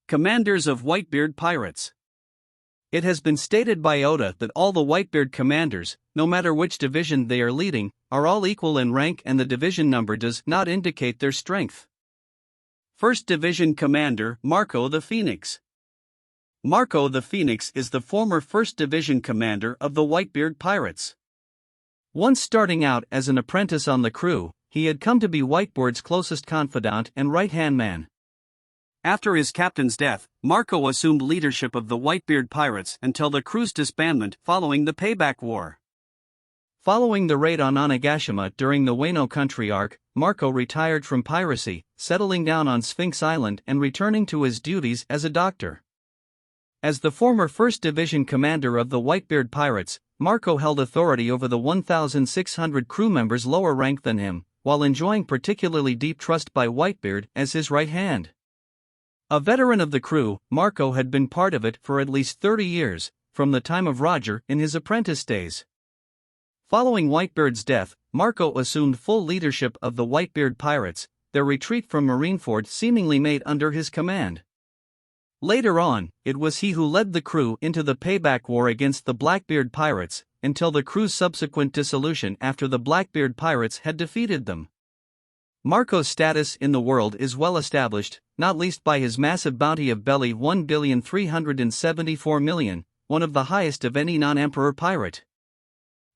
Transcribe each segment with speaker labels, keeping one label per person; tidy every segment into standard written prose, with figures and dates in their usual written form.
Speaker 1: Commanders of Whitebeard Pirates. It has been stated by Oda that all the Whitebeard commanders, no matter which division they are leading, are all equal in rank and the division number does not indicate their strength. 1st Division Commander Marco the Phoenix. Marco the Phoenix is the former 1st Division commander of the Whitebeard Pirates. Once starting out as an apprentice on the crew, he had come to be Whitebeard's closest confidant and right-hand man. After his captain's death, Marco assumed leadership of the Whitebeard Pirates until the crew's disbandment following the Payback War. Following the raid on Onigashima during the Wano Country arc, Marco retired from piracy, settling down on Sphinx Island and returning to his duties as a doctor. As the former 1st Division commander of the Whitebeard Pirates, Marco held authority over the 1,600 crew members lower ranked than him, while enjoying particularly deep trust by Whitebeard as his right hand. A veteran of the crew, Marco had been part of it for at least 30 years, from the time of Roger in his apprentice days. Following Whitebeard's death, Marco assumed full leadership of the Whitebeard Pirates, their retreat from Marineford seemingly made under his command. Later on, it was he who led the crew into the Payback War against the Blackbeard Pirates, until the crew's subsequent dissolution after the Blackbeard Pirates had defeated them. Marco's status in the world is well established, not least by his massive bounty of belly 1,374,000,000, one of the highest of any non-emperor pirate.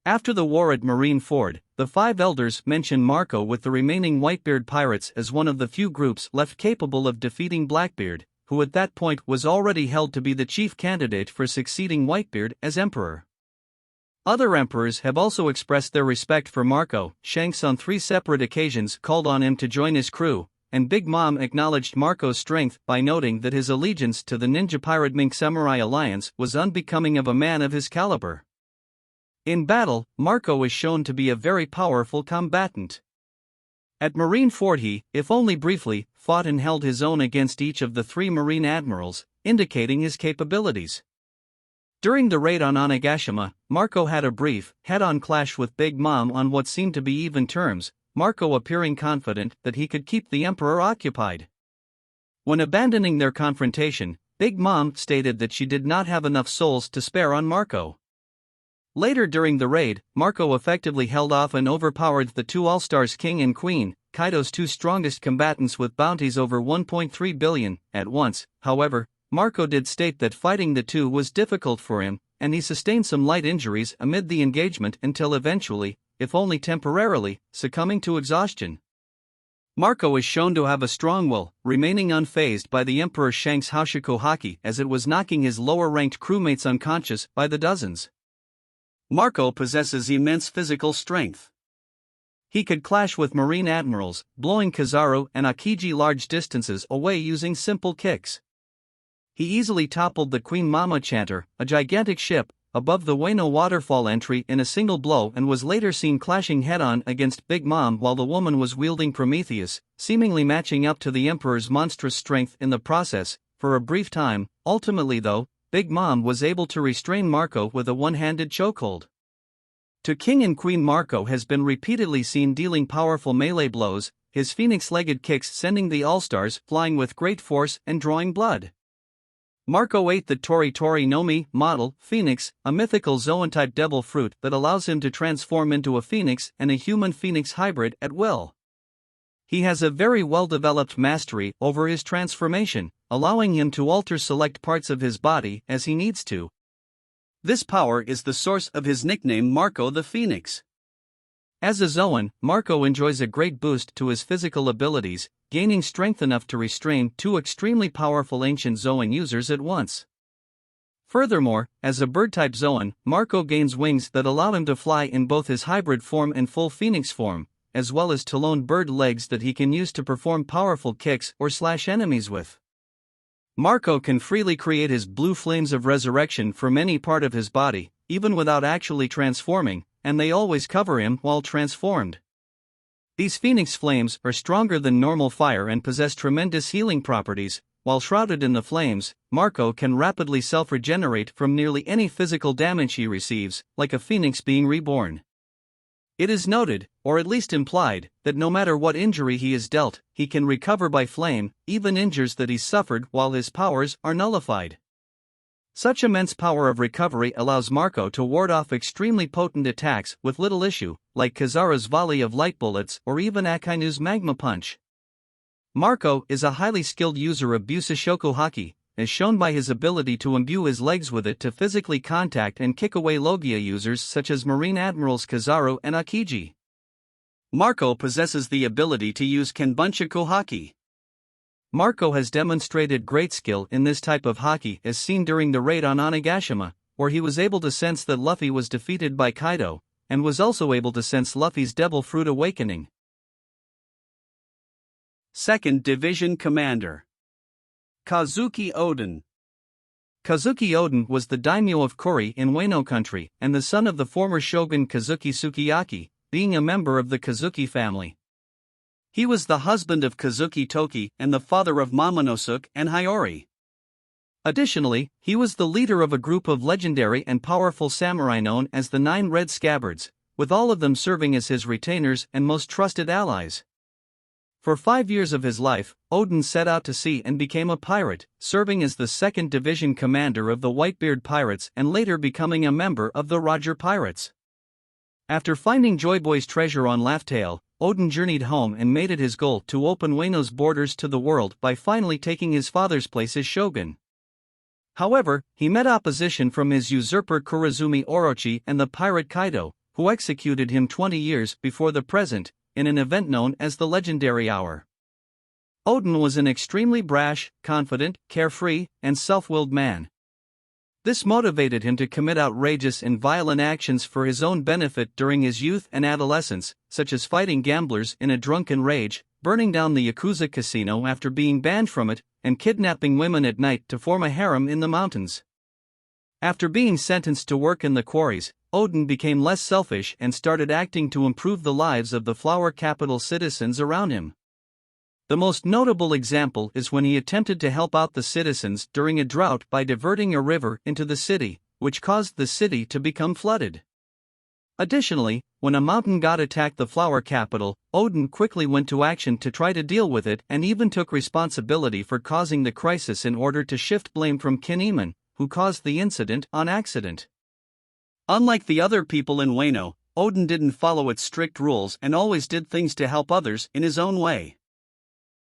Speaker 1: After the war at Marineford, the 5 elders mention Marco with the remaining Whitebeard pirates as one of the few groups left capable of defeating Blackbeard, who at that point was already held to be the chief candidate for succeeding Whitebeard as emperor. Other emperors have also expressed their respect for Marco. Shanks on 3 separate occasions called on him to join his crew, and Big Mom acknowledged Marco's strength by noting that his allegiance to the ninja pirate Mink Samurai Alliance was unbecoming of a man of his caliber. In battle, Marco is shown to be a very powerful combatant. At Marineford he, if only briefly, fought and held his own against each of the 3 Marine admirals, indicating his capabilities. During the raid on Onigashima, Marco had a brief, head-on clash with Big Mom on what seemed to be even terms, Marco appearing confident that he could keep the Emperor occupied. When abandoning their confrontation, Big Mom stated that she did not have enough souls to spare on Marco. Later during the raid, Marco effectively held off and overpowered the 2 All-Stars King and Queen, Kaido's 2 strongest combatants with bounties over 1.3 billion, at once. However, Marco did state that fighting the 2 was difficult for him, and he sustained some light injuries amid the engagement until eventually, if only temporarily, succumbing to exhaustion. Marco is shown to have a strong will, remaining unfazed by the Emperor Shank's Hoshiko Haki as it was knocking his lower-ranked crewmates unconscious by the dozens. Marco possesses immense physical strength. He could clash with Marine admirals, blowing Kizaru and Akiji large distances away using simple kicks. He easily toppled the Queen Mama Chanter, a gigantic ship, above the Wano waterfall entry in a single blow and was later seen clashing head-on against Big Mom while the woman was wielding Prometheus, seemingly matching up to the Emperor's monstrous strength in the process. For a brief time, ultimately though, Big Mom was able to restrain Marco with a one-handed chokehold. To King and Queen Marco has been repeatedly seen dealing powerful melee blows, his phoenix-legged kicks sending the All-Stars flying with great force and drawing blood. Marco ate the Tori Tori no Mi model Phoenix, a mythical Zoan-type devil fruit that allows him to transform into a phoenix and a human-phoenix hybrid at will. He has a very well-developed mastery over his transformation, allowing him to alter select parts of his body as he needs to. This power is the source of his nickname Marco the Phoenix. As a Zoan, Marco enjoys a great boost to his physical abilities, gaining strength enough to restrain 2 extremely powerful ancient Zoan users at once. Furthermore, as a bird-type Zoan, Marco gains wings that allow him to fly in both his hybrid form and full phoenix form, as well as Talon bird legs that he can use to perform powerful kicks or slash enemies with. Marco can freely create his blue flames of resurrection from any part of his body, even without actually transforming, and they always cover him while transformed. These phoenix flames are stronger than normal fire and possess tremendous healing properties. While shrouded in the flames, Marco can rapidly self-regenerate from nearly any physical damage he receives, like a phoenix being reborn. It is noted, or at least implied, that no matter what injury he is dealt, he can recover by flame, even injuries that he suffered while his powers are nullified. Such immense power of recovery allows Marco to ward off extremely potent attacks with little issue, like Kazara's volley of light bullets or even Akainu's magma punch. Marco is a highly skilled user of Busoshoku Haki, as shown by his ability to imbue his legs with it to physically contact and kick away Logia users such as Marine Admirals Kizaru and Akiji. Marco possesses the ability to use Kenbunchaku Haki. Marco has demonstrated great skill in this type of haki as seen during the raid on Onigashima, where he was able to sense that Luffy was defeated by Kaido, and was also able to sense Luffy's Devil Fruit awakening. 2nd Division Commander Kazuki Oden. Kazuki Oden was the daimyo of Kori in Wano country and the son of the former shogun Kazuki Sukiyaki, being a member of the Kazuki family. He was the husband of Kazuki Toki and the father of Momonosuke and Hiyori. Additionally, he was the leader of a group of legendary and powerful samurai known as the Nine Red Scabbards, with all of them serving as his retainers and most trusted allies. For 5 years of his life, Oden set out to sea and became a pirate, serving as the 2nd Division commander of the Whitebeard Pirates and later becoming a member of the Roger Pirates. After finding Joy Boy's treasure on Laugh-Tale, Oden journeyed home and made it his goal to open Wano's borders to the world by finally taking his father's place as shogun. However, he met opposition from his usurper Kurozumi Orochi and the pirate Kaido, who executed him 20 years before the present, in an event known as the Legendary Hour. Oden was an extremely brash, confident, carefree, and self-willed man. This motivated him to commit outrageous and violent actions for his own benefit during his youth and adolescence, such as fighting gamblers in a drunken rage, burning down the Yakuza casino after being banned from it, and kidnapping women at night to form a harem in the mountains. After being sentenced to work in the quarries, Oden became less selfish and started acting to improve the lives of the flower capital citizens around him. The most notable example is when he attempted to help out the citizens during a drought by diverting a river into the city, which caused the city to become flooded. Additionally, when a mountain god attacked the flower capital, Oden quickly went to action to try to deal with it and even took responsibility for causing the crisis in order to shift blame from Kinemon, who caused the incident on accident. Unlike the other people in Wano, Oden didn't follow its strict rules and always did things to help others in his own way.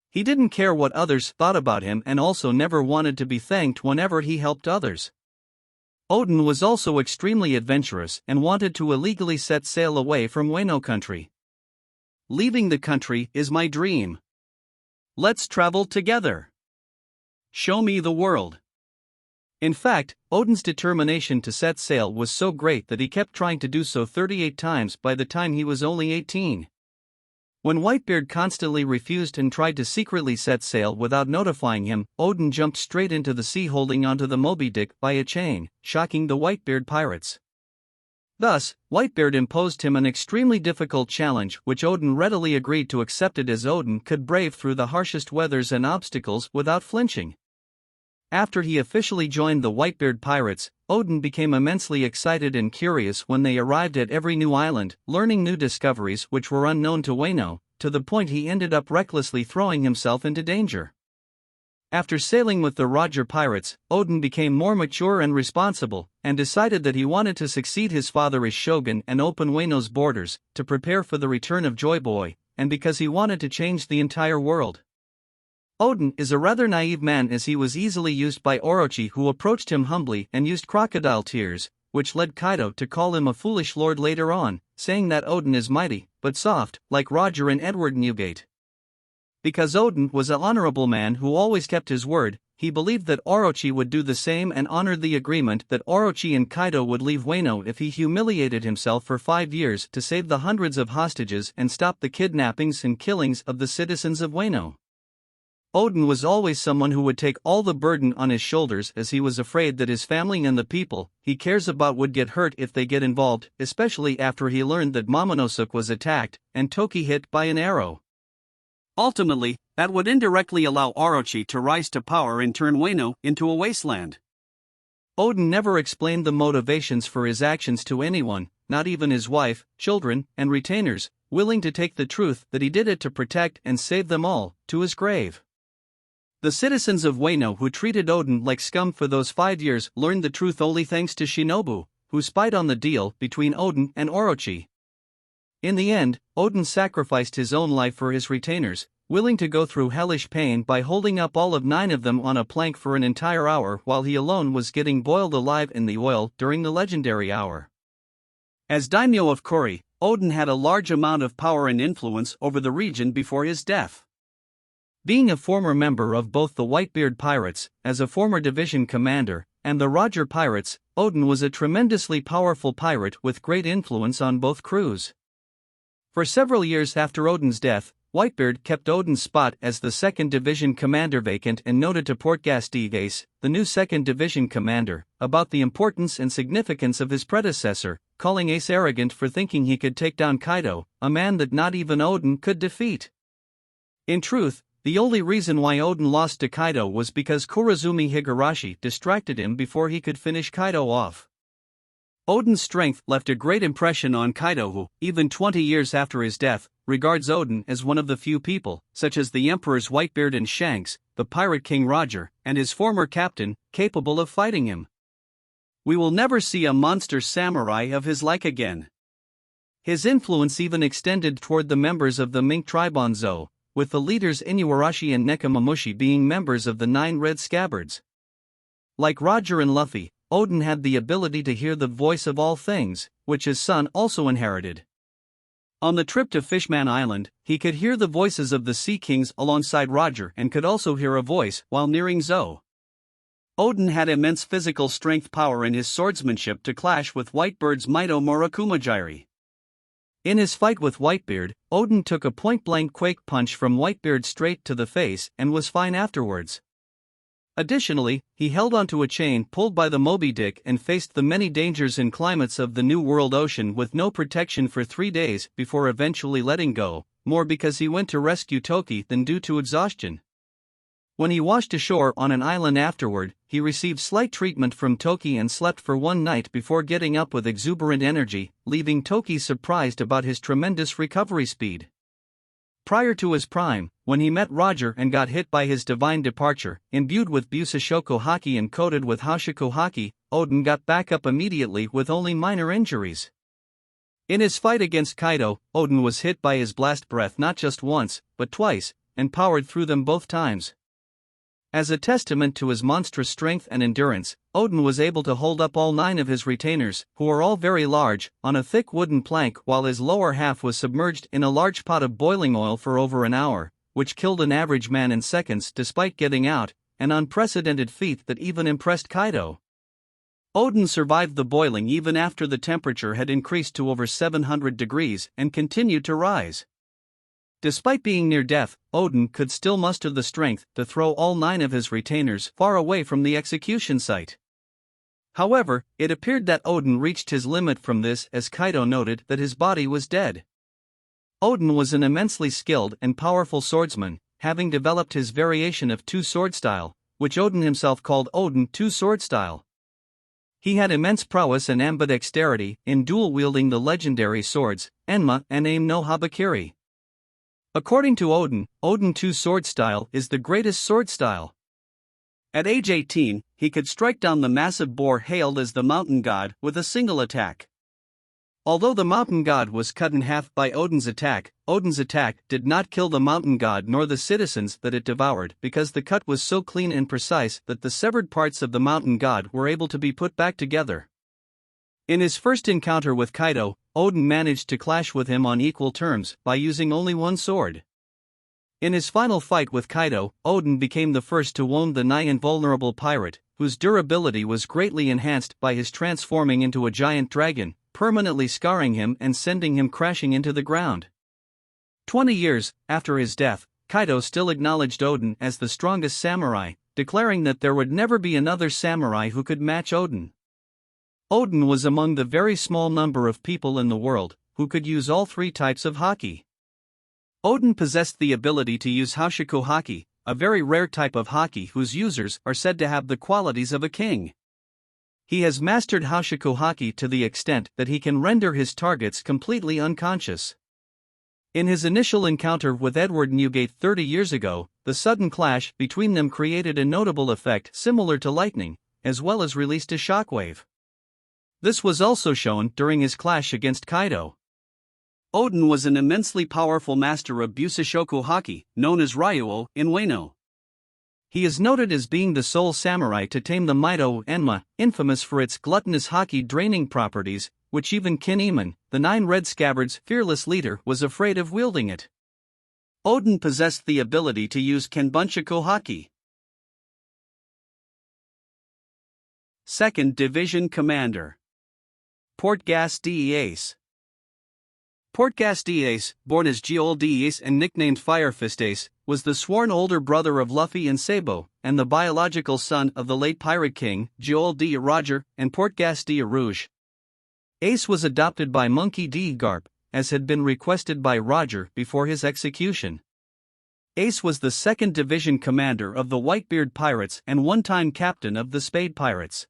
Speaker 1: He didn't care what others thought about him and also never wanted to be thanked whenever he helped others. Oden was also extremely adventurous and wanted to illegally set sail away from Wano country. Leaving the country is my dream. Let's travel together. Show me the world. In fact, Oden's determination to set sail was so great that he kept trying to do so 38 times by the time he was only 18. When Whitebeard constantly refused and tried to secretly set sail without notifying him, Oden jumped straight into the sea holding onto the Moby Dick by a chain, shocking the Whitebeard pirates. Thus, Whitebeard imposed him an extremely difficult challenge which Oden readily agreed to accept it as Oden could brave through the harshest weathers and obstacles without flinching. After he officially joined the Whitebeard Pirates, Oden became immensely excited and curious when they arrived at every new island, learning new discoveries which were unknown to Wano, to the point he ended up recklessly throwing himself into danger. After sailing with the Roger Pirates, Oden became more mature and responsible, and decided that he wanted to succeed his father as shogun and open Wano's borders, to prepare for the return of Joy Boy, and because he wanted to change the entire world. Oden is a rather naive man as he was easily used by Orochi, who approached him humbly and used crocodile tears, which led Kaido to call him a foolish lord later on, saying that Oden is mighty, but soft, like Roger and Edward Newgate. Because Oden was an honorable man who always kept his word, he believed that Orochi would do the same and honored the agreement that Orochi and Kaido would leave Wano if he humiliated himself for 5 years to save the hundreds of hostages and stop the kidnappings and killings of the citizens of Wano. Oden was always someone who would take all the burden on his shoulders as he was afraid that his family and the people he cares about would get hurt if they get involved, especially after he learned that Momonosuke was attacked and Toki hit by an arrow. Ultimately, that would indirectly allow Orochi to rise to power and turn Wano into a wasteland. Oden never explained the motivations for his actions to anyone, not even his wife, children, and retainers, willing to take the truth that he did it to protect and save them all, to his grave. The citizens of Wano who treated Odin like scum for those 5 years learned the truth only thanks to Shinobu, who spied on the deal between Odin and Orochi. In the end, Odin sacrificed his own life for his retainers, willing to go through hellish pain by holding up all of 9 of them on a plank for an entire hour while he alone was getting boiled alive in the oil during the legendary hour. As daimyo of Kuri, Odin had a large amount of power and influence over the region before his death. Being a former member of both the Whitebeard Pirates, as a former division commander, and the Roger Pirates, Odin was a tremendously powerful pirate with great influence on both crews. For several years after Odin's death, Whitebeard kept Odin's spot as the 2nd Division commander vacant and noted to Portgastig Ace, the new 2nd Division commander, about the importance and significance of his predecessor, calling Ace arrogant for thinking he could take down Kaido, a man that not even Odin could defeat. In truth, the only reason why Odin lost to Kaido was because Kurozumi Higurashi distracted him before he could finish Kaido off. Odin's strength left a great impression on Kaido, who, even 20 years after his death, regards Odin as one of the few people, such as the Emperors Whitebeard and Shanks, the Pirate King Roger, and his former captain, capable of fighting him. We will never see a monster samurai of his like again. His influence even extended toward the members of the Mink tribe on Zou, with the leaders Inuarashi and Nekomamushi being members of the 9 Red Scabbards. Like Roger and Luffy, Odin had the ability to hear the voice of all things, which his son also inherited. On the trip to Fishman Island, he could hear the voices of the Sea Kings alongside Roger and could also hear a voice while nearing Zou. Odin had immense physical strength power in his swordsmanship to clash with Whitebeard's Mito Murakumajiri. In his fight with Whitebeard, Odin took a point-blank quake punch from Whitebeard straight to the face and was fine afterwards. Additionally, he held onto a chain pulled by the Moby Dick and faced the many dangers and climates of the New World Ocean with no protection for 3 days before eventually letting go, more because he went to rescue Toki than due to exhaustion. When he washed ashore on an island afterward, he received slight treatment from Toki and slept for 1 night before getting up with exuberant energy, leaving Toki surprised about his tremendous recovery speed. Prior to his prime, when he met Roger and got hit by his divine departure, imbued with Busashoko Haki and coated with Hashiko Haki, Odin got back up immediately with only minor injuries. In his fight against Kaido, Odin was hit by his blast breath not just once, but twice, and powered through them both times. As a testament to his monstrous strength and endurance, Odin was able to hold up all 9 of his retainers, who are all very large, on a thick wooden plank while his lower half was submerged in a large pot of boiling oil for over an hour, which killed an average man in seconds despite getting out, an unprecedented feat that even impressed Kaido. Odin survived the boiling even after the temperature had increased to over 700 degrees and continued to rise. Despite being near death, Odin could still muster the strength to throw all 9 of his retainers far away from the execution site. However, it appeared that Odin reached his limit from this as Kaido noted that his body was dead. Odin was an immensely skilled and powerful swordsman, having developed his variation of two-sword style, which Odin himself called Odin two-sword style. He had immense prowess and ambidexterity in dual-wielding the legendary swords, Enma and Aim no Habakiri. According to Odin, Odin two-sword style is the greatest sword style. At age 18, he could strike down the massive boar hailed as the Mountain God with a single attack. Although the Mountain God was cut in half by Odin's attack did not kill the Mountain God nor the citizens that it devoured because the cut was so clean and precise that the severed parts of the Mountain God were able to be put back together. In his first encounter with Kaido, Odin managed to clash with him on equal terms by using only one sword. In his final fight with Kaido, Odin became the first to wound the nigh invulnerable pirate, whose durability was greatly enhanced by his transforming into a giant dragon, permanently scarring him and sending him crashing into the ground. 20 years after his death, Kaido still acknowledged Odin as the strongest samurai, declaring that there would never be another samurai who could match Odin. Odin was among the very small number of people in the world who could use all 3 types of haki. Odin possessed the ability to use Hashiko Haki, a very rare type of haki whose users are said to have the qualities of a king. He has mastered Hoshiku Haki to the extent that he can render his targets completely unconscious. In his initial encounter with Edward Newgate 30 years ago, the sudden clash between them created a notable effect similar to lightning, as well as released a shockwave. This was also shown during his clash against Kaido. Oden was an immensely powerful master of Busoshoku Haki, known as Ryuo, in Wano. He is noted as being the sole samurai to tame the Mito Enma, infamous for its gluttonous haki draining properties, which even Kinemon, the Nine Red Scabbards' fearless leader, was afraid of wielding it. Oden possessed the ability to use Kenbunchaku Haki. 2nd Division Commander Portgas D. Ace. Portgas D. Ace, born as Geol D. Ace and nicknamed Firefist Ace, was the sworn older brother of Luffy and Sabo, and the biological son of the late Pirate King, Geol D. Roger, and Portgas D. Rouge. Ace was adopted by Monkey D. Garp, as had been requested by Roger before his execution. Ace was the 2nd Division commander of the Whitebeard Pirates and one-time captain of the Spade Pirates.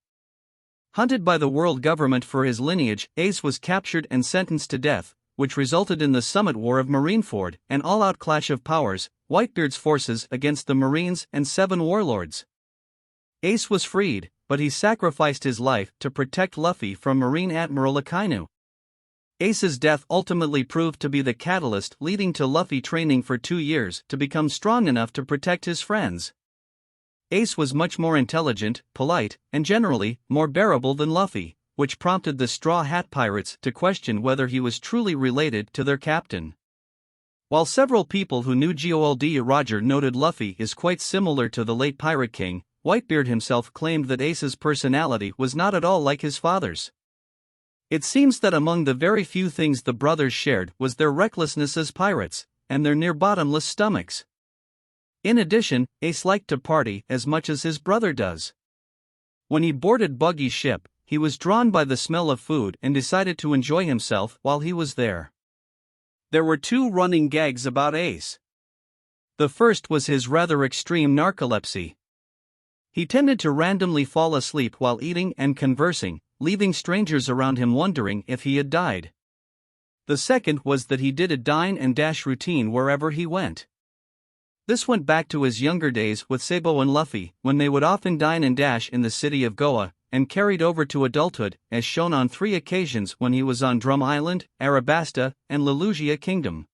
Speaker 1: Hunted by the world government for his lineage, Ace was captured and sentenced to death, which resulted in the Summit War of Marineford, an all-out clash of powers, Whitebeard's forces against the Marines and 7 warlords. Ace was freed, but he sacrificed his life to protect Luffy from Marine Admiral Akainu. Ace's death ultimately proved to be the catalyst leading to Luffy training for 2 years to become strong enough to protect his friends. Ace was much more intelligent, polite, and generally more bearable than Luffy, which prompted the Straw Hat Pirates to question whether he was truly related to their captain. While several people who knew Geol D. Roger noted Luffy is quite similar to the late Pirate King, Whitebeard himself claimed that Ace's personality was not at all like his father's. It seems that among the very few things the brothers shared was their recklessness as pirates, and their near-bottomless stomachs. In addition, Ace liked to party as much as his brother does. When he boarded Buggy's ship, he was drawn by the smell of food and decided to enjoy himself while he was there. There were 2 running gags about Ace. The first was his rather extreme narcolepsy. He tended to randomly fall asleep while eating and conversing, leaving strangers around him wondering if he had died. The second was that he did a dine and dash routine wherever he went. This went back to his younger days with Sabo and Luffy, when they would often dine and dash in the city of Goa, and carried over to adulthood, as shown on 3 occasions when he was on Drum Island, Arabasta, and Lelugia Kingdom.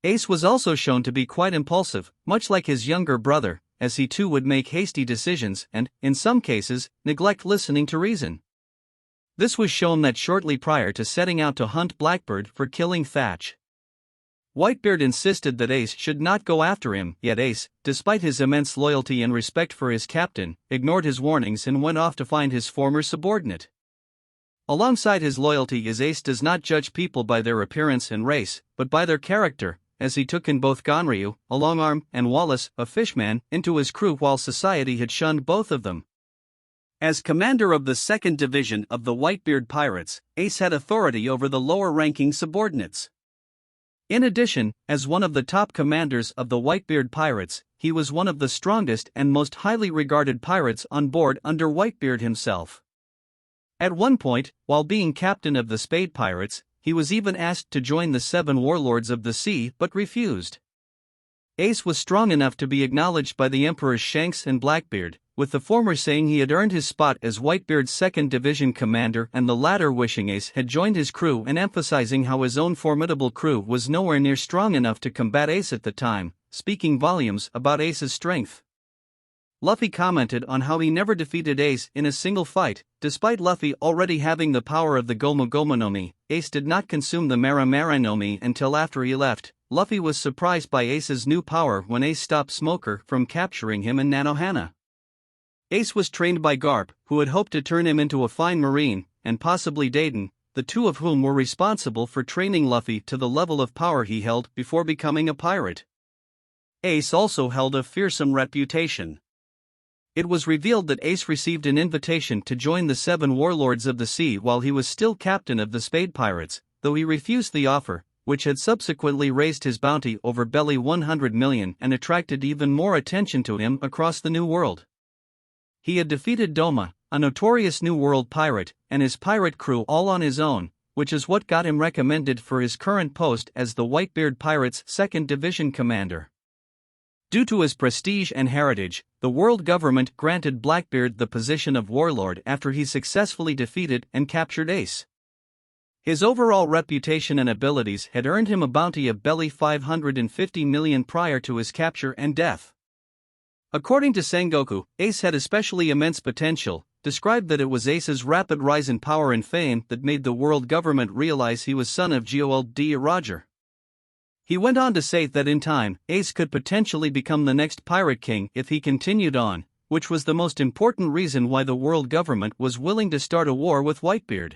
Speaker 1: Ace was also shown to be quite impulsive, much like his younger brother, as he too would make hasty decisions and, in some cases, neglect listening to reason. This was shown that shortly prior to setting out to hunt Blackbeard for killing Thatch. Whitebeard insisted that Ace should not go after him, yet Ace, despite his immense loyalty and respect for his captain, ignored his warnings and went off to find his former subordinate. Alongside his loyalty is Ace does not judge people by their appearance and race, but by their character, as he took in both Gonryu, a Longarm, and Wallace, a fishman, into his crew while society had shunned both of them. As commander of the 2nd Division of the Whitebeard Pirates, Ace had authority over the lower-ranking subordinates. In addition, as one of the top commanders of the Whitebeard Pirates, he was one of the strongest and most highly regarded pirates on board under Whitebeard himself. At one point, while being captain of the Spade Pirates, he was even asked to join the 7 warlords of the sea but refused. Ace was strong enough to be acknowledged by the Emperors Shanks and Blackbeard, with the former saying he had earned his spot as Whitebeard's 2nd Division commander and the latter wishing Ace had joined his crew and emphasizing how his own formidable crew was nowhere near strong enough to combat Ace at the time, speaking volumes about Ace's strength. Luffy commented on how he never defeated Ace in a single fight. Despite Luffy already having the power of the Gomu Gomu no Mi, Ace did not consume the Mara Mara no Mi until after he left. Luffy was surprised by Ace's new power when Ace stopped Smoker from capturing him in Nanohana. Ace was trained by Garp, who had hoped to turn him into a fine marine, and possibly Dayton, the two of whom were responsible for training Luffy to the level of power he held before becoming a pirate. Ace also held a fearsome reputation. It was revealed that Ace received an invitation to join the 7 warlords of the sea while he was still captain of the Spade Pirates, though he refused the offer, which had subsequently raised his bounty over Belly 100 million and attracted even more attention to him across the New World. He had defeated Doma, a notorious New World pirate, and his pirate crew all on his own, which is what got him recommended for his current post as the Whitebeard Pirates' 2nd Division commander. Due to his prestige and heritage, the world government granted Blackbeard the position of warlord after he successfully defeated and captured Ace. His overall reputation and abilities had earned him a bounty of belly 550 million prior to his capture and death. According to Sengoku, Ace had especially immense potential, described that it was Ace's rapid rise in power and fame that made the world government realize he was son of Geold D. Roger. He went on to say that in time, Ace could potentially become the next pirate king if he continued on, which was the most important reason why the world government was willing to start a war with Whitebeard.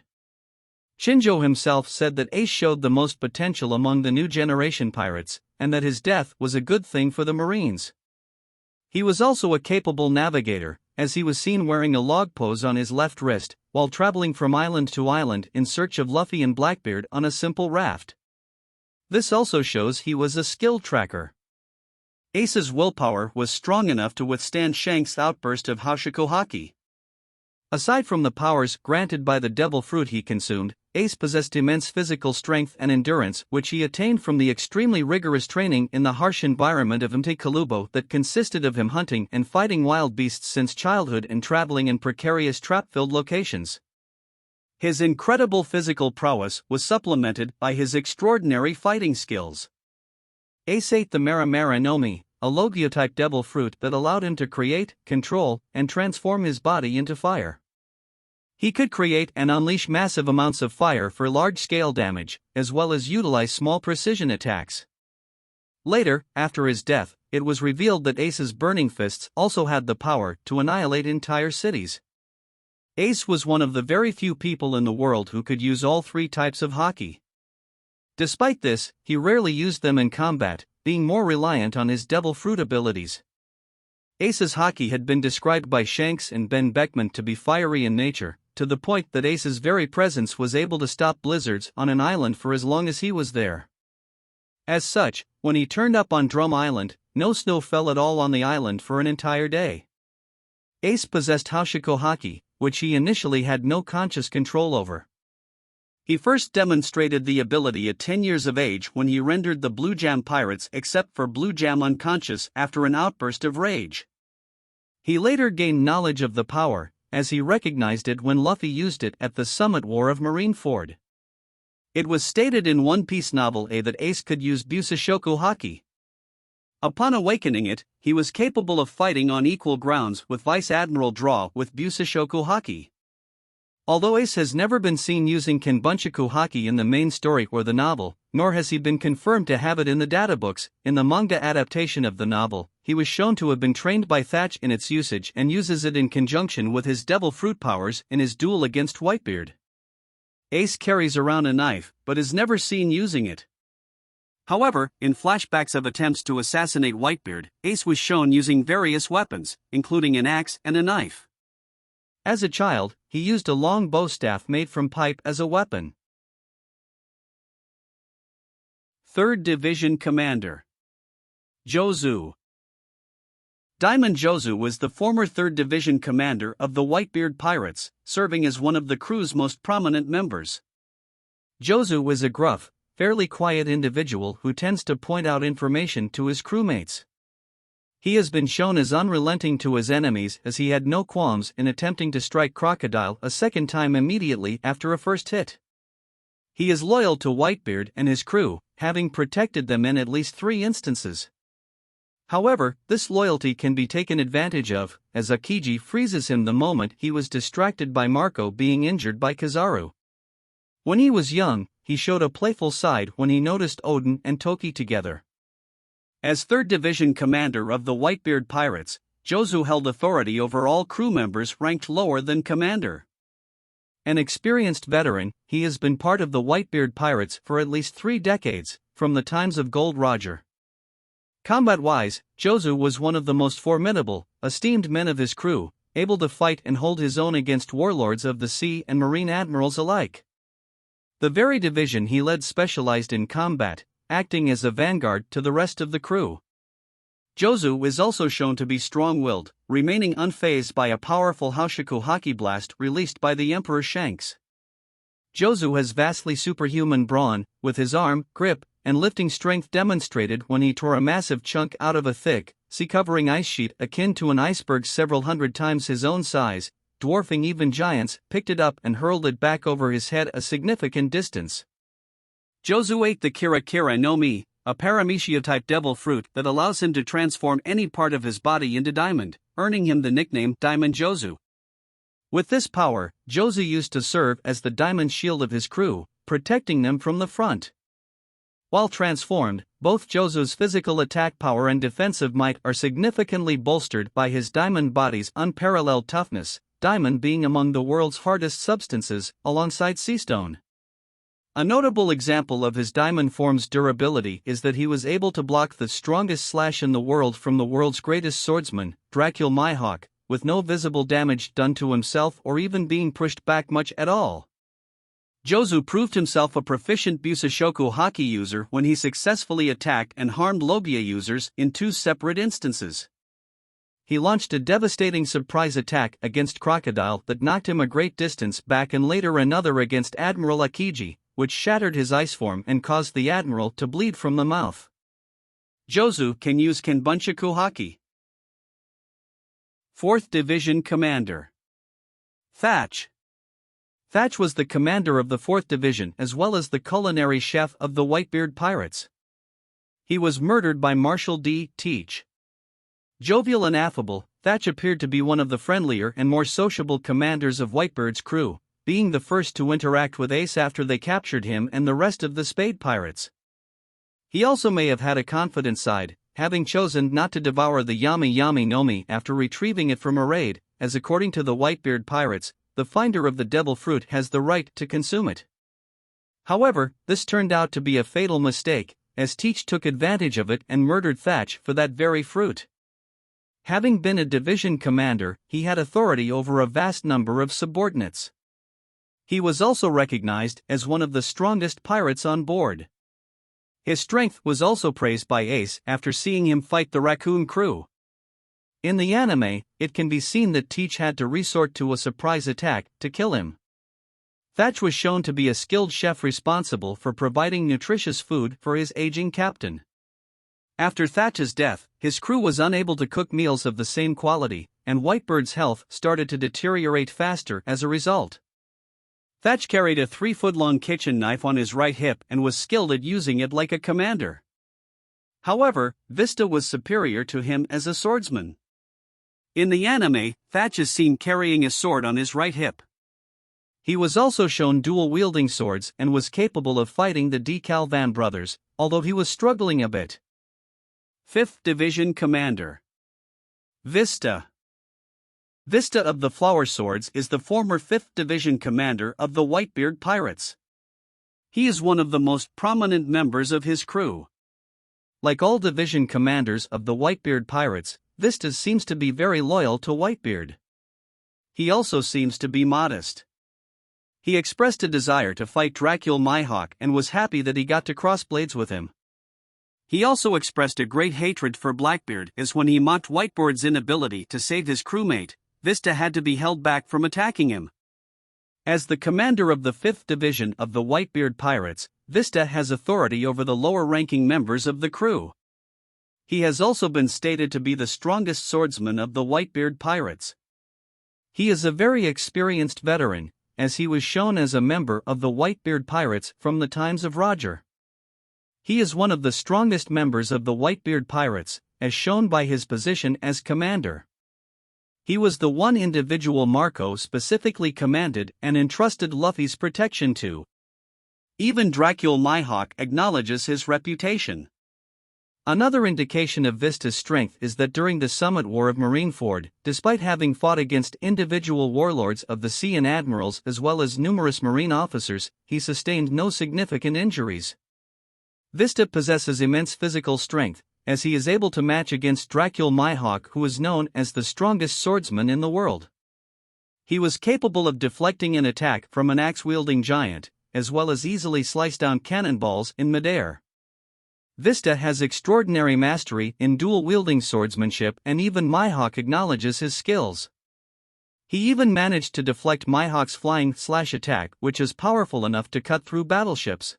Speaker 1: Shinjo himself said that Ace showed the most potential among the new generation pirates, and that his death was a good thing for the Marines. He was also a capable navigator, as he was seen wearing a log pose on his left wrist, while traveling from island to island in search of Luffy and Blackbeard on a simple raft. This also shows he was a skill tracker. Ace's willpower was strong enough to withstand Shanks' outburst of Hashiko Haki. Aside from the powers granted by the devil fruit he consumed, Ace possessed immense physical strength and endurance which he attained from the extremely rigorous training in the harsh environment of Mtekalubo that consisted of him hunting and fighting wild beasts since childhood and traveling in precarious trap-filled locations. His incredible physical prowess was supplemented by his extraordinary fighting skills. Ace ate the Maramara Nomi, a Logio-type devil fruit that allowed him to create, control, and transform his body into fire. He could create and unleash massive amounts of fire for large-scale damage, as well as utilize small precision attacks. Later, after his death, it was revealed that Ace's burning fists also had the power to annihilate entire cities. Ace was one of the very few people in the world who could use all 3 types of haki. Despite this, he rarely used them in combat, being more reliant on his devil fruit abilities. Ace's haki had been described by Shanks and Ben Beckman to be fiery in nature, to the point that Ace's very presence was able to stop blizzards on an island for as long as he was there. As such, when he turned up on Drum Island, no snow fell at all on the island for an entire day. Ace possessed Hashiko Haki, which he initially had no conscious control over. He first demonstrated the ability at 10 years of age when he rendered the Blue Jam pirates except for Blue Jam unconscious after an outburst of rage. He later gained knowledge of the power, as he recognized it when Luffy used it at the Summit War of Marineford. It was stated in One Piece novel A that Ace could use Busashoku Haki. Upon awakening it, he was capable of fighting on equal grounds with Vice Admiral Draw with Busashoku Haki. Although Ace has never been seen using Kenbunchaku Haki in the main story or the novel, nor has he been confirmed to have it in the databooks, in the manga adaptation of the novel, he was shown to have been trained by Thatch in its usage and uses it in conjunction with his devil fruit powers in his duel against Whitebeard. Ace carries around a knife, but is never seen using it. However, in flashbacks of attempts to assassinate Whitebeard, Ace was shown using various weapons, including an axe and a knife. As a child, he used a long bow staff made from pipe as a weapon. 3rd Division Commander Jozu. Diamond Jozu was the former 3rd Division commander of the Whitebeard Pirates, serving as one of the crew's most prominent members. Jozu was a gruff, fairly quiet individual who tends to point out information to his crewmates. He has been shown as unrelenting to his enemies as he had no qualms in attempting to strike Crocodile a second time immediately after a first hit. He is loyal to Whitebeard and his crew, having protected them in at least 3 instances. However, this loyalty can be taken advantage of, as Akiji freezes him the moment he was distracted by Marco being injured by Kizaru. When he was young, he showed a playful side when he noticed Oden and Toki together. As 3rd Division commander of the Whitebeard Pirates, Jozu held authority over all crew members ranked lower than commander. An experienced veteran, he has been part of the Whitebeard Pirates for at least 3 decades, from the times of Gold Roger. Combat-wise, Jozu was one of the most formidable, esteemed men of his crew, able to fight and hold his own against warlords of the sea and marine admirals alike. The very division he led specialized in combat, acting as a vanguard to the rest of the crew. Jozu is also shown to be strong-willed, remaining unfazed by a powerful Houshaku Haki blast released by the Emperor Shanks. Jozu has vastly superhuman brawn, with his arm, grip, and lifting strength demonstrated when he tore a massive chunk out of a thick, sea-covering ice sheet akin to an iceberg several hundred times his own size, dwarfing even giants, picked it up and hurled it back over his head a significant distance. Jozu ate the Kira Kira no Mi, a paramecia-type devil fruit that allows him to transform any part of his body into diamond, earning him the nickname Diamond Jozu. With this power, Jozu used to serve as the diamond shield of his crew, protecting them from the front. While transformed, both Jozu's physical attack power and defensive might are significantly bolstered by his diamond body's unparalleled toughness, diamond being among the world's hardest substances, alongside seastone. A notable example of his diamond form's durability is that he was able to block the strongest slash in the world from the world's greatest swordsman, Dracul Mihawk, with no visible damage done to himself or even being pushed back much at all. Jozu proved himself a proficient Busoshoku Haki user when he successfully attacked and harmed Logia users in 2 separate instances. He launched a devastating surprise attack against Crocodile that knocked him a great distance back, and later another against Admiral Akiji, which shattered his ice form and caused the Admiral to bleed from the mouth. Jozu can use Kenbunchaku Haki. 4th Division Commander Thatch. Thatch was the commander of the 4th Division as well as the culinary chef of the Whitebeard Pirates. He was murdered by Marshal D. Teach. Jovial and affable, Thatch appeared to be one of the friendlier and more sociable commanders of Whitebeard's crew, being the first to interact with Ace after they captured him and the rest of the Spade Pirates. He also may have had a confident side, having chosen not to devour the Yami Yami no Mi after retrieving it from a raid, as according to the Whitebeard Pirates, the finder of the devil fruit has the right to consume it. However, this turned out to be a fatal mistake, as Teach took advantage of it and murdered Thatch for that very fruit. Having been a division commander, he had authority over a vast number of subordinates. He was also recognized as one of the strongest pirates on board. His strength was also praised by Ace after seeing him fight the Raccoon crew. In the anime, it can be seen that Teach had to resort to a surprise attack to kill him. Thatch was shown to be a skilled chef responsible for providing nutritious food for his aging captain. After Thatch's death, his crew was unable to cook meals of the same quality, and Whitebeard's health started to deteriorate faster as a result. Thatch carried a 3-foot-long kitchen knife on his right hip and was skilled at using it like a commander. However, Vista was superior to him as a swordsman. In the anime, Thatch is seen carrying a sword on his right hip. He was also shown dual-wielding swords and was capable of fighting the DeKalvan brothers, although he was struggling a bit. 5th Division Commander Vista. Vista of the Flower Swords is the former 5th Division commander of the Whitebeard Pirates. He is one of the most prominent members of his crew. Like all division commanders of the Whitebeard Pirates, Vista seems to be very loyal to Whitebeard. He also seems to be modest. He expressed a desire to fight Dracul Mihawk and was happy that he got to cross blades with him. He also expressed a great hatred for Blackbeard, as when he mocked Whitebeard's inability to save his crewmate, Vista had to be held back from attacking him. As the commander of the 5th Division of the Whitebeard Pirates, Vista has authority over the lower-ranking members of the crew. He has also been stated to be the strongest swordsman of the Whitebeard Pirates. He is a very experienced veteran, as he was shown as a member of the Whitebeard Pirates from the times of Roger. He is one of the strongest members of the Whitebeard Pirates, as shown by his position as commander. He was the one individual Marco specifically commanded and entrusted Luffy's protection to. Even Dracul Mihawk acknowledges his reputation. Another indication of Vista's strength is that during the Summit War of Marineford, despite having fought against individual warlords of the sea and admirals as well as numerous marine officers, he sustained no significant injuries. Vista possesses immense physical strength, as he is able to match against Dracul Mihawk, who is known as the strongest swordsman in the world. He was capable of deflecting an attack from an axe-wielding giant, as well as easily slice down cannonballs in midair. Vista has extraordinary mastery in dual-wielding swordsmanship, and even Mihawk acknowledges his skills. He even managed to deflect Mihawk's flying slash attack, which is powerful enough to cut through battleships.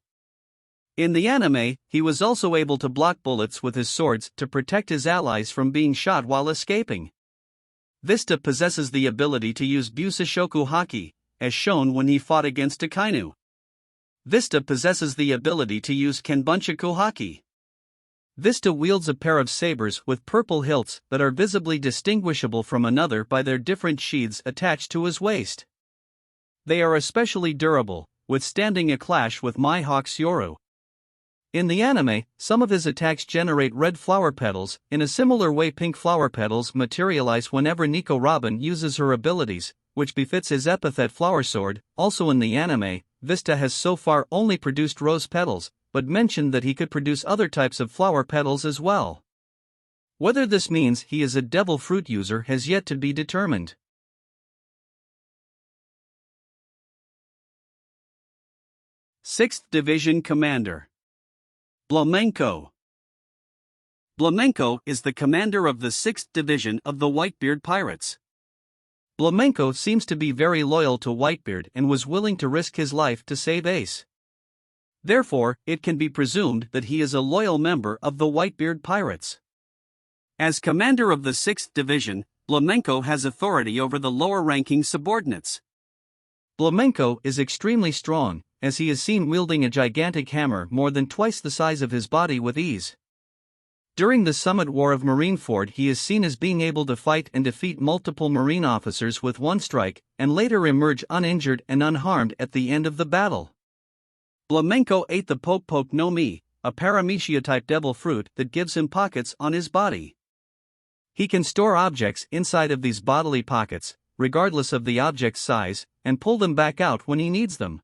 Speaker 1: In the anime, he was also able to block bullets with his swords to protect his allies from being shot while escaping. Vista possesses the ability to use Busashoku Haki, as shown when he fought against Akainu. Vista possesses the ability to use Kenbunchaku Haki. Vista wields a pair of sabers with purple hilts that are visibly distinguishable from another by their different sheaths attached to his waist. They are especially durable, withstanding a clash with Mihawk's Yoru. In the anime, some of his attacks generate red flower petals. In a similar way, pink flower petals materialize whenever Nico Robin uses her abilities, which befits his epithet Flower Sword. Also in the anime, Vista has so far only produced rose petals, but mentioned that he could produce other types of flower petals as well. Whether this means he is a devil fruit user has yet to be determined. Sixth Division Commander Blamenko. Blamenko is the commander of the 6th Division of the Whitebeard Pirates. Blamenko seems to be very loyal to Whitebeard and was willing to risk his life to save Ace. Therefore, it can be presumed that he is a loyal member of the Whitebeard Pirates. As commander of the 6th Division, Blamenko has authority over the lower-ranking subordinates. Blamenko is extremely strong, as he is seen wielding a gigantic hammer more than twice the size of his body with ease. During the Summit War of Marineford, he is seen as being able to fight and defeat multiple Marine officers with one strike, and later emerge uninjured and unharmed at the end of the battle. Blamenko ate the Poke no Mi, a Paramecia-type devil fruit that gives him pockets on his body. He can store objects inside of these bodily pockets, regardless of the object's size, and pull them back out when he needs them.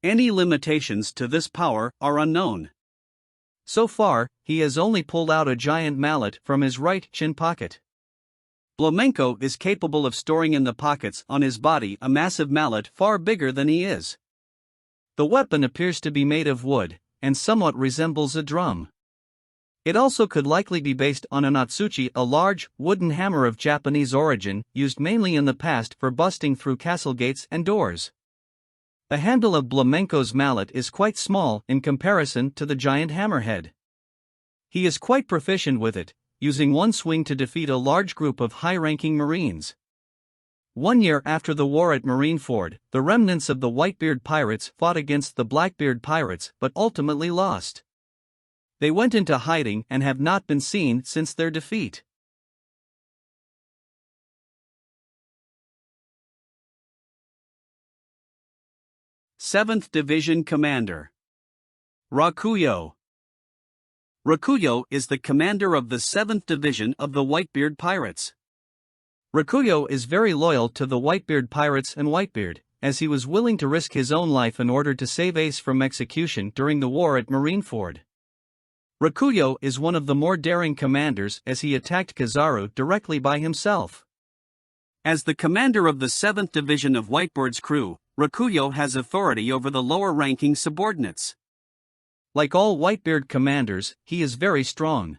Speaker 1: Any limitations to this power are unknown. So far, he has only pulled out a giant mallet from his right chin pocket. Blamenko is capable of storing in the pockets on his body a massive mallet far bigger than he is. The weapon appears to be made of wood, and somewhat resembles a drum. It also could likely be based on an Otsuchi, a large, wooden hammer of Japanese origin, used mainly in the past for busting through castle gates and doors. The handle of Blamenko's mallet is quite small in comparison to the giant hammerhead. He is quite proficient with it, using one swing to defeat a large group of high-ranking Marines. 1 year after the war at Marineford, the remnants of the Whitebeard Pirates fought against the Blackbeard Pirates but ultimately lost. They went into hiding and have not been seen since their defeat. Seventh Division Commander Rakuyo. Rakuyo is the commander of the 7th Division of the Whitebeard Pirates. Rakuyo is very loyal to the Whitebeard Pirates and Whitebeard, as he was willing to risk his own life in order to save Ace from execution during the war at Marineford. Rakuyo is one of the more daring commanders as he attacked Kizaru directly by himself. As the commander of the 7th Division of Whitebeard's crew, Rakuyo has authority over the lower-ranking subordinates. Like all Whitebeard commanders, he is very strong.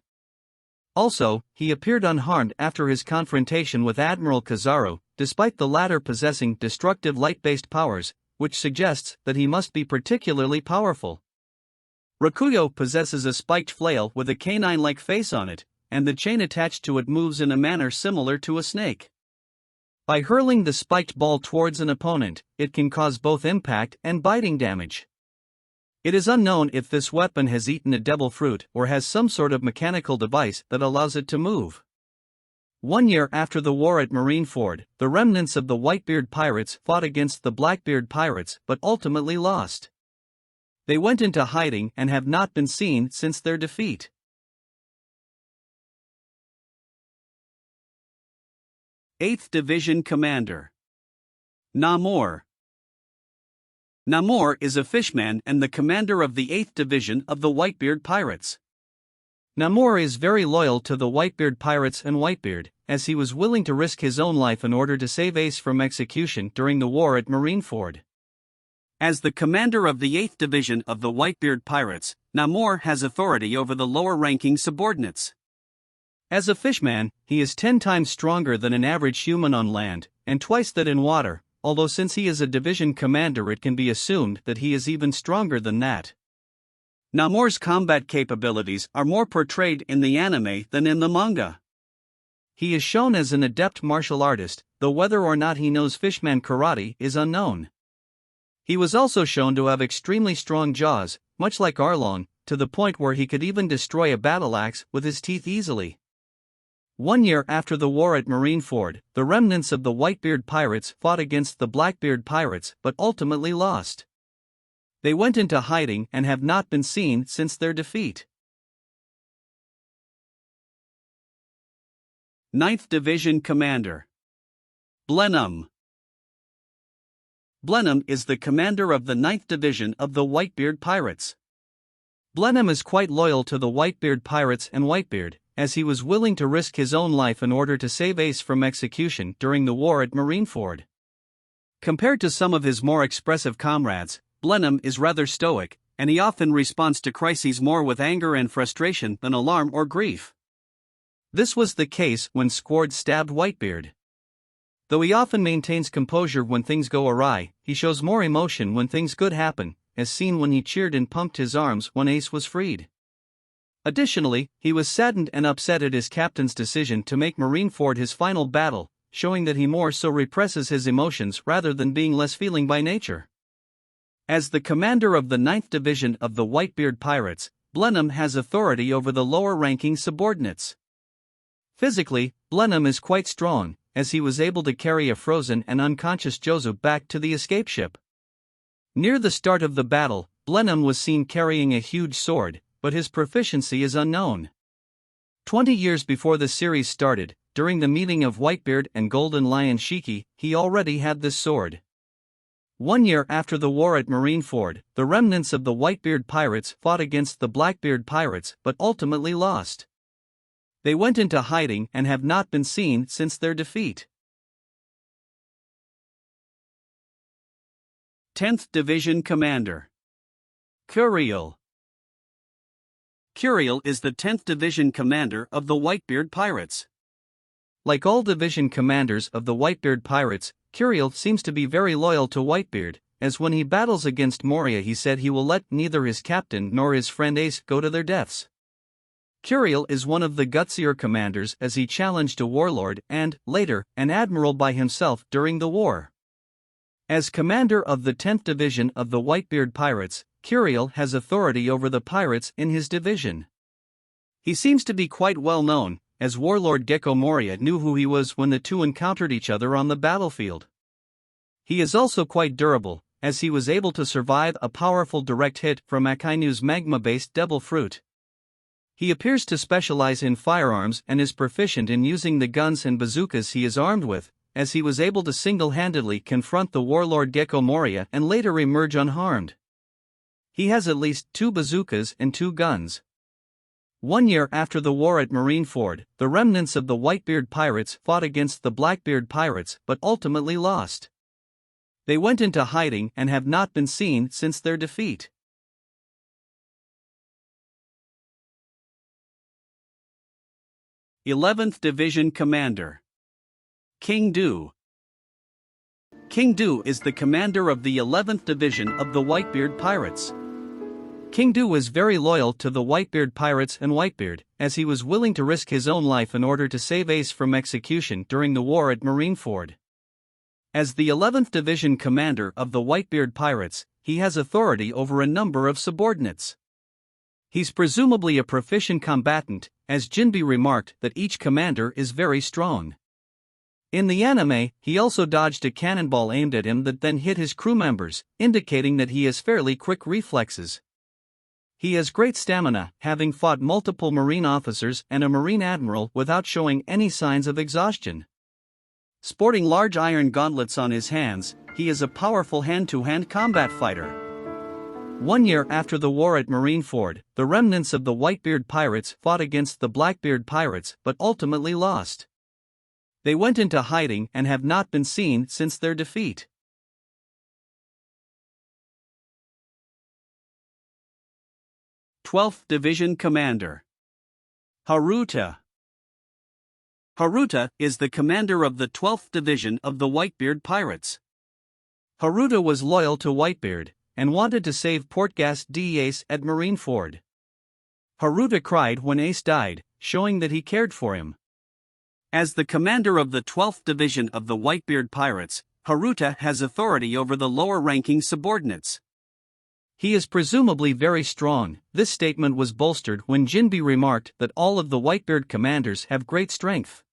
Speaker 1: Also, he appeared unharmed after his confrontation with Admiral Kizaru, despite the latter possessing destructive light-based powers, which suggests that he must be particularly powerful. Rakuyo possesses a spiked flail with a canine-like face on it, and the chain attached to it moves in a manner similar to a snake. By hurling the spiked ball towards an opponent, it can cause both impact and biting damage. It is unknown if this weapon has eaten a devil fruit or has some sort of mechanical device that allows it to move. 1 year after the war at Marineford, the remnants of the Whitebeard Pirates fought against the Blackbeard Pirates but ultimately lost. They went into hiding and have not been seen since their defeat. Eighth Division Commander Namor. Namor is a fishman and the commander of the 8th Division of the Whitebeard Pirates. Namor is very loyal to the Whitebeard Pirates and Whitebeard, as he was willing to risk his own life in order to save Ace from execution during the war at Marineford.
Speaker 2: As the commander of the 8th Division of the Whitebeard Pirates, Namor has authority over the lower-ranking subordinates.
Speaker 1: As a fishman, he is 10 times stronger than an average human on land, and twice that in water, although since he is a division commander it can be assumed that he is even stronger than that.
Speaker 2: Namor's combat capabilities are more portrayed in the anime than in the manga.
Speaker 1: He is shown as an adept martial artist, though whether or not he knows fishman karate is unknown. He was also shown to have extremely strong jaws, much like Arlong, to the point where he could even destroy a battle axe with his teeth easily. 1 year after the war at Marineford, the remnants of the Whitebeard pirates fought against the Blackbeard pirates but ultimately lost. They went into hiding and have not been seen since their defeat.
Speaker 2: 9th Division Commander Blenheim. Blenheim is the commander of the 9th Division of the Whitebeard Pirates.
Speaker 1: Blenheim is quite loyal to the Whitebeard pirates and Whitebeard, as he was willing to risk his own life in order to save Ace from execution during the war at Marineford. Compared to some of his more expressive comrades, Blenheim is rather stoic, and he often responds to crises more with anger and frustration than alarm or grief. This was the case when Squard stabbed Whitebeard. Though he often maintains composure when things go awry, he shows more emotion when things good happen, as seen when he cheered and pumped his arms when Ace was freed. Additionally, he was saddened and upset at his captain's decision to make Marineford his final battle, showing that he more so represses his emotions rather than being less feeling by nature. As the commander of the 9th Division of the Whitebeard Pirates, Blenheim has authority over the lower-ranking subordinates. Physically, Blenheim is quite strong, as he was able to carry a frozen and unconscious Jozu back to the escape ship. Near the start of the battle, Blenheim was seen carrying a huge sword, but his proficiency is unknown. 20 years before the series started, during the meeting of Whitebeard and Golden Lion Shiki, he already had this sword. 1 year after the war at Marineford, the remnants of the Whitebeard pirates fought against the Blackbeard pirates but ultimately lost. They went into hiding and have not been seen since their defeat.
Speaker 2: 10th Division Commander Curiel. Curiel is the 10th Division commander of the Whitebeard Pirates.
Speaker 1: Like all division commanders of the Whitebeard Pirates, Curiel seems to be very loyal to Whitebeard, as when he battles against Moria he said he will let neither his captain nor his friend Ace go to their deaths. Curiel is one of the gutsier commanders as he challenged a warlord and, later, an admiral by himself during the war. As commander of the 10th Division of the Whitebeard Pirates, Curiel has authority over the pirates in his division. He seems to be quite well known, as Warlord Gecko Moria knew who he was when the two encountered each other on the battlefield. He is also quite durable, as he was able to survive a powerful direct hit from Akainu's magma-based Devil Fruit. He appears to specialize in firearms and is proficient in using the guns and bazookas he is armed with, as he was able to single-handedly confront the Warlord Gecko Moria and later emerge unharmed. He has at least 2 bazookas and 2 guns. 1 year after the war at Marineford, the remnants of the Whitebeard pirates fought against the Blackbeard pirates but ultimately lost. They went into hiding and have not been seen since their defeat.
Speaker 2: '11th Division Commander King Du. King Du is the commander of the 11th Division of the Whitebeard Pirates.
Speaker 1: King Du is very loyal to the Whitebeard pirates and Whitebeard, as he was willing to risk his own life in order to save Ace from execution during the war at Marineford. As the 11th Division commander of the Whitebeard pirates, he has authority over a number of subordinates. He's presumably a proficient combatant, as Jinbe remarked that each commander is very strong. In the anime, he also dodged a cannonball aimed at him that then hit his crew members, indicating that he has fairly quick reflexes. He has great stamina, having fought multiple Marine officers and a Marine admiral without showing any signs of exhaustion. Sporting large iron gauntlets on his hands, he is a powerful hand-to-hand combat fighter. 1 year after the war at Marineford, the remnants of the Whitebeard pirates fought against the Blackbeard pirates but ultimately lost. They went into hiding and have not been seen since their defeat.
Speaker 2: 12th Division Commander. Haruta. Haruta is the commander of the 12th Division of the Whitebeard Pirates.
Speaker 1: Haruta was loyal to Whitebeard and wanted to save Portgas d'Ace at Marineford. Haruta cried when Ace died, showing that he cared for him.
Speaker 2: As the commander of the 12th Division of the Whitebeard Pirates, Haruta has authority over the lower-ranking subordinates.
Speaker 1: He is presumably very strong. This statement was bolstered when Jinbe remarked that all of the Whitebeard commanders have great strength.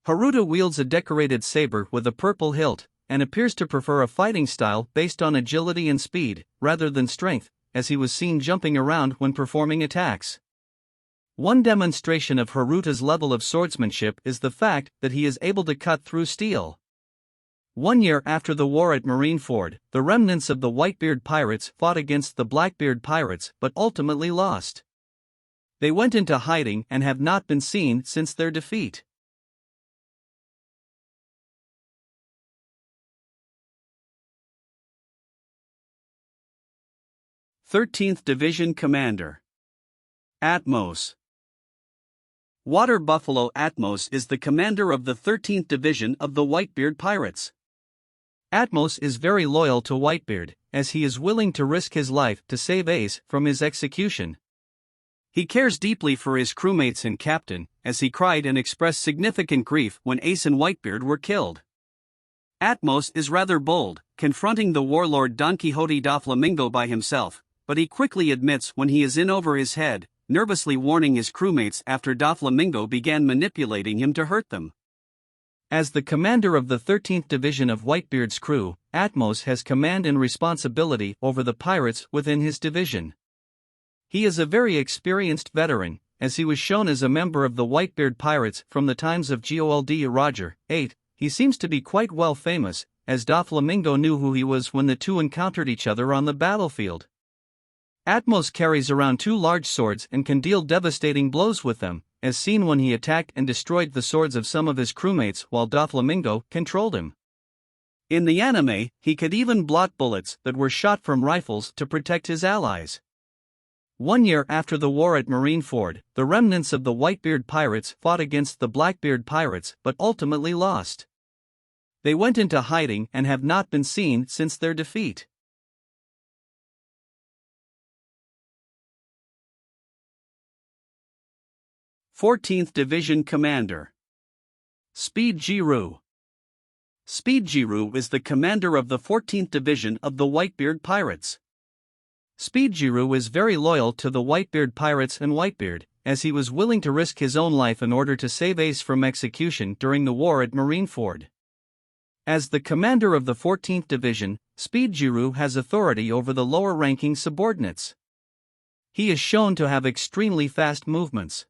Speaker 1: Haruta wields a decorated saber with a purple hilt, and appears to prefer a fighting style based on agility and speed, rather than strength, as he was seen jumping around when performing attacks. One demonstration of Haruta's level of swordsmanship is the fact that he is able to cut through steel. 1 year after the war at Marineford, the remnants of the Whitebeard pirates fought against the Blackbeard pirates but ultimately lost. They went into hiding and have not been seen since their defeat.
Speaker 2: Thirteenth Division Commander. Atmos. Water Buffalo Atmos is the commander of the 13th Division of the Whitebeard Pirates.
Speaker 1: Atmos is very loyal to Whitebeard, as he is willing to risk his life to save Ace from his execution.
Speaker 2: He cares deeply for his crewmates and captain, as he cried and expressed significant grief when Ace and Whitebeard were killed. Atmos is rather bold, confronting the warlord Don Quixote da Flamingo by himself, but he quickly admits when he is in over his head, nervously warning his crewmates after da Flamingo began manipulating him to hurt them.
Speaker 1: As the commander of the 13th Division of Whitebeard's crew, Atmos has command and responsibility over the pirates within his division. He is a very experienced veteran, as he was shown as a member of the Whitebeard pirates from the times of Gold Roger 8. He seems to be quite well famous, as da Flamingo knew who he was when the two encountered each other on the battlefield. Atmos carries around 2 large swords and can deal devastating blows with them, as seen when he attacked and destroyed the swords of some of his crewmates while da Flamingo controlled him.
Speaker 2: In the anime, he could even block bullets that were shot from rifles to protect his allies.
Speaker 1: 1 year after the war at Marineford, the remnants of the Whitebeard pirates fought against the Blackbeard pirates but ultimately lost. They went into hiding and have not been seen since their defeat.
Speaker 2: Fourteenth Division Commander. Speed Giroux. Speed Giroux is the commander of the 14th Division of the Whitebeard Pirates.
Speaker 1: Speed Giroux is very loyal to the Whitebeard pirates and Whitebeard, as he was willing to risk his own life in order to save Ace from execution during the war at Marineford. As the commander of the 14th Division, Speed Giroux has authority over the lower-ranking subordinates. He is shown to have extremely fast movements.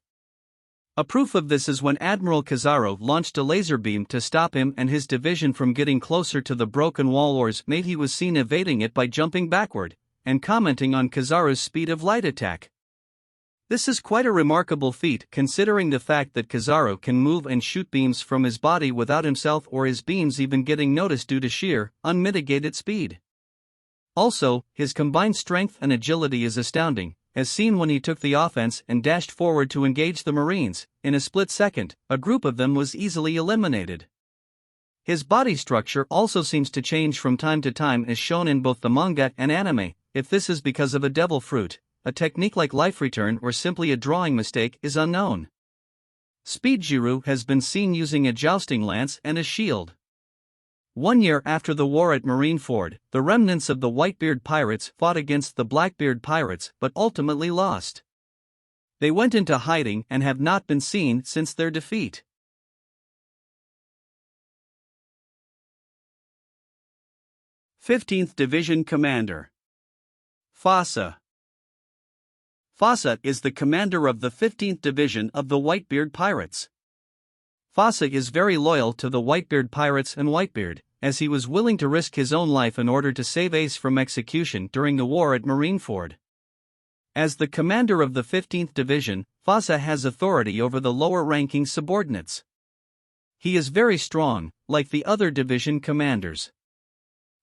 Speaker 1: A proof of this is when Admiral Kizaru launched a laser beam to stop him and his division from getting closer to the broken wall. Or's mate he was seen evading it by jumping backward, and commenting on Kizaru's speed of light attack. This is quite a remarkable feat considering the fact that Kizaru can move and shoot beams from his body without himself or his beams even getting noticed due to sheer, unmitigated speed. Also, his combined strength and agility is astounding, as seen when he took the offense and dashed forward to engage the Marines. In a split second, a group of them was easily eliminated. His body structure also seems to change from time to time as shown in both the manga and anime. If this is because of a devil fruit, a technique like life return, or simply a drawing mistake is unknown. Speed Giroux has been seen using a jousting lance and a shield. 1 year after the war at Marineford, the remnants of the Whitebeard pirates fought against the Blackbeard pirates but ultimately lost. They went into hiding and have not been seen since their defeat. Fifteenth Division Commander. Fassa. Fassa is the commander of the 15th Division of the Whitebeard Pirates. Fassa is very loyal to the Whitebeard pirates and Whitebeard, as he was willing to risk his own life in order to save Ace from execution during the war at Marineford. As the commander of the 15th Division, Fassa has authority over the lower-ranking subordinates. He is very strong, like the other division commanders.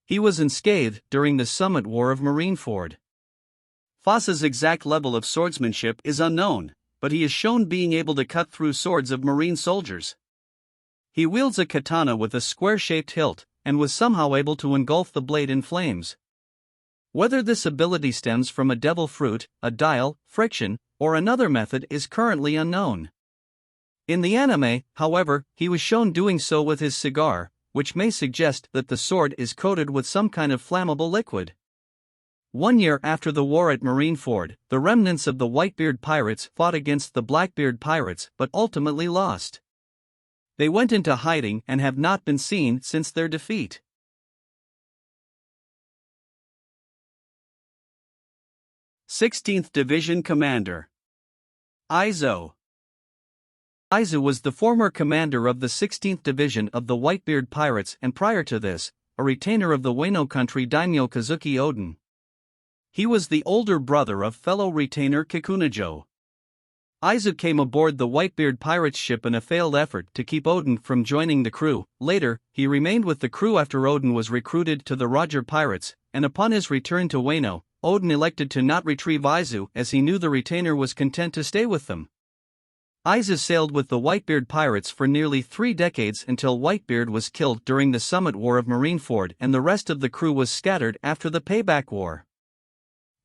Speaker 1: He was unscathed during the Summit War of Marineford.
Speaker 2: Fasa's exact level of swordsmanship is unknown, but he is shown being able to cut through swords of marine soldiers. He wields a katana with a square-shaped hilt, and was somehow able to engulf the blade in flames. Whether this ability stems from a devil fruit, a dial, friction, or another method is currently unknown. In the anime, however, he was shown doing so with his cigar, which may suggest that the sword is coated with some kind of flammable liquid. 1 year after the war at Marineford, the remnants of the Whitebeard pirates fought against the Blackbeard pirates but ultimately lost. They went into hiding and have not been seen since their defeat. 16th Division Commander Aizo. Aizo was the former commander of the 16th Division of the Whitebeard Pirates and prior to this, a retainer of the Wano country daimyo Kazuki Oden. He was the older brother of fellow retainer Kikunajo. Aizo came aboard the Whitebeard Pirates ship in a failed effort to keep Oden from joining the crew. Later, he remained with the crew after Oden was recruited to the Roger Pirates, and upon his return to Wano, Oden elected to not retrieve Aizo as he knew the retainer was content to stay with them. Aizo sailed with the Whitebeard pirates for nearly 3 decades until Whitebeard was killed during the Summit War of Marineford and the rest of the crew was scattered after the Payback War.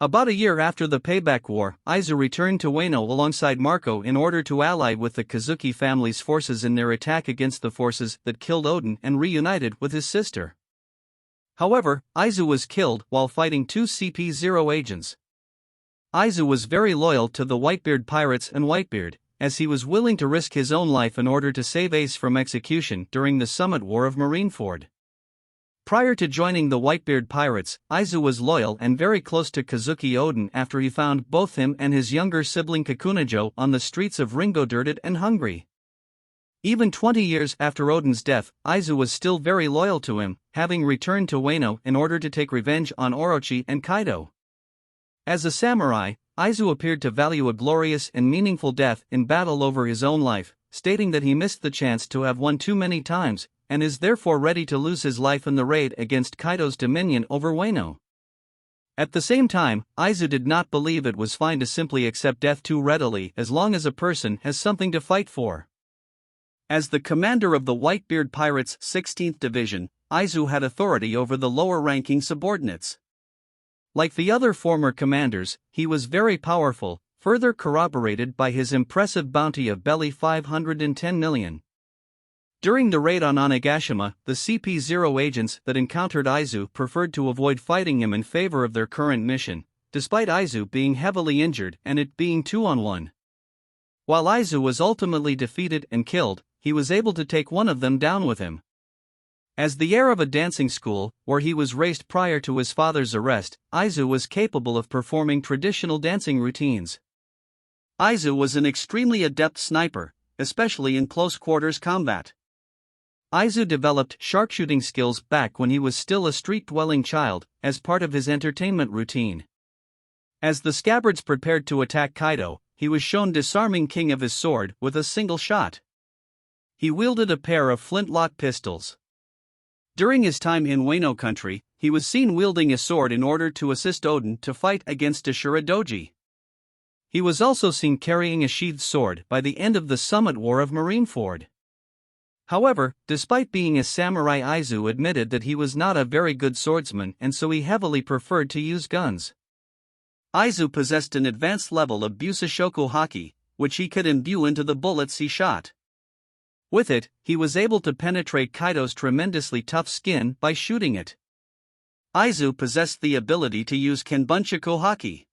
Speaker 2: About a year after the Payback War, Aizo returned to Wano alongside Marco in order to ally with the Kazuki family's forces in their attack against the forces that killed Oden and reunited with his sister. However, Aizo was killed while fighting 2 CP0 agents. Aizo was very loyal to the Whitebeard pirates and Whitebeard, as he was willing to risk his own life in order to save Ace from execution during the Summit War of Marineford. Prior to joining the Whitebeard pirates, Aizo was loyal and very close to Kazuki Oden after he found both him and his younger sibling Kikunajo on the streets of Ringo dirted and hungry. Even 20 years after Oden's death, Aizo was still very loyal to him, having returned to Wano in order to take revenge on Orochi and Kaido. As a samurai, Aizo appeared to value a glorious and meaningful death in battle over his own life, stating that he missed the chance to have won too many times, and is therefore ready to lose his life in the raid against Kaido's dominion over Wano. At the same time, Aizo did not believe it was fine to simply accept death too readily as long as a person has something to fight for. As the commander of the Whitebeard Pirates' 16th Division, Aizo had authority over the lower-ranking subordinates. Like the other former commanders, he was very powerful, further corroborated by his impressive bounty of belly 510 million. During the raid on Onigashima, the CP0 agents that encountered Aizo preferred to avoid fighting him in favor of their current mission, despite Aizo being heavily injured and it being 2-on-1. While Aizo was ultimately defeated and killed, he was able to take one of them down with him. As the heir of a dancing school, where he was raised prior to his father's arrest, Aizo was capable of performing traditional dancing routines. Aizo was an extremely adept sniper, especially in close-quarters combat. Aizo developed sharpshooting skills back when he was still a street-dwelling child, as part of his entertainment routine. As the scabbards prepared to attack Kaido, he was shown disarming King of his sword with a single shot. He wielded a pair of flintlock pistols. During his time in Wano country, he was seen wielding a sword in order to assist Oden to fight against Ashura Doji. He was also seen carrying a sheathed sword by the end of the Summit War of Marineford. However, despite being a samurai, Aizo admitted that he was not a very good swordsman and so he heavily preferred to use guns. Aizo possessed an advanced level of Busashoku Haki, which he could imbue into the bullets he shot. With it, he was able to penetrate Kaido's tremendously tough skin by shooting it. Aizo possessed the ability to use Kenbunchaku Haki.